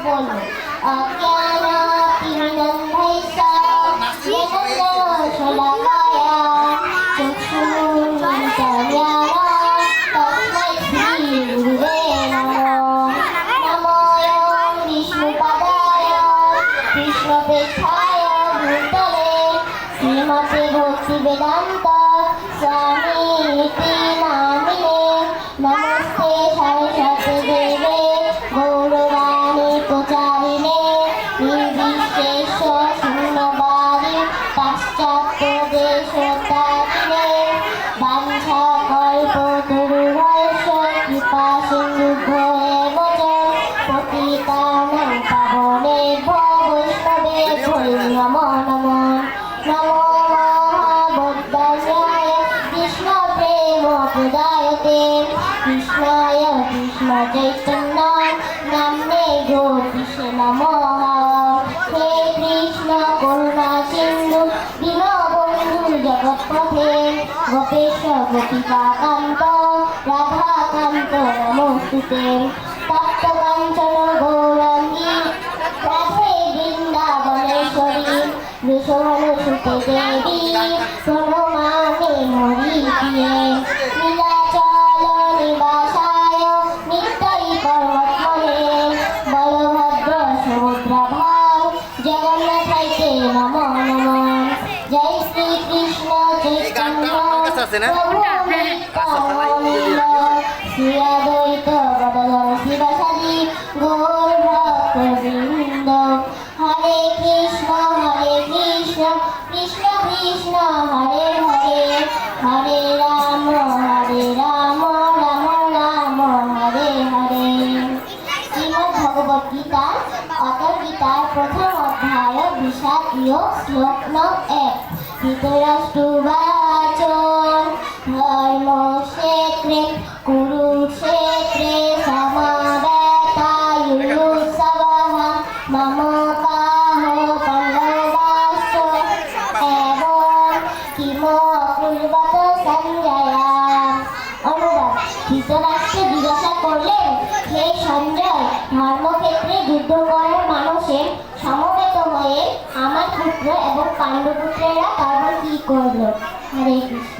বলল অজ্ঞান তিমিরন্ধৈঃ জ্ঞানঞ্জনশলাকয়া চক্ষুরুন্মিলিতং তস্मै শ্রীগুরুবে নমঃ। নমোऽয়ং বিষ্ণুপাদায় কৃষ্ণপৃষ্ঠায় ভূতলে শ্রীমতে ভক্তিবেদান্ত স্বামীতি নামিনে নমস্তে সরস্বতী দেবে গৌরবাণী প্রচারিণে নির্বিশেষ শূন্যবাদী পাশ্চাত্য দেশতারিণে বাঞ্ছা কল্পতরুভ্যশ্চ কৃপা সিন্ধুভ্যো এব চ পতিতানাং পাবনেভ্যো বৈষ্ণবেভ্যো নমো নমঃ। নমো মহাবুদ্ধায় কৃষ্ণপ্রেমপ্রদায়তে কৃষ্ণায় কৃষ্ণচৈতন্য নাম্নে গোপীশে নমঃ। হে কৃষ্ণ করুণা সিন্ধু দীনবন্ধু জগৎপথে গোপেশ গোপিকাকান্ত রাধাকান্ত নমস্তুতে। তপ্তকাঞ্চন গৌরাঙ্গী রাধে বৃন্দাবনেশ্বরী বৃষভানুসুতে দেবী প্রণমামি হরিপ্রিয়ে। নীলাচল নিবাসায় নিত্যাই পরমাত্মনে বলভদ্র সুভদ্রাভার জগন্নাথাইতে নমো নমঃ। জয় শ্রীকৃষ্ণ চৈতন্য প্রভু নিত্যানন্দ শ্রী অদ্বৈত গদাধর শিবাসাদি গৌর ভক্তবৃন্দ। হরে কৃষ্ণ কৃষ্ণ কৃষ্ণ হরে হরে হরে রাম রাম রাম হরে হরে। শ্রীমদ্ ভগবদ গীতা অতর গীতার প্রথম অধ্যায় বিষাদীয় শ্লোক নং 1। ধৃতরাষ্ট্রোবাচ ধর্মক্ষেত্রে কুরুক্ষেত্রে সমাবেতায়ুৎসবঃ মম কাহো পাণ্ডবাশ্চ এবং কিমকুর্বত সঞ্জয়। অনুবাদ: ধৃতরাষ্ট্র জিজ্ঞাসা করলেন, হে সঞ্জয়, ধর্মক্ষেত্রে যুদ্ধ করার মানুষের সমবেত হয়ে আমার পুত্র এবং পাণ্ডবপুত্রেরা তারপর কি করল? হরে কৃষ্ণ।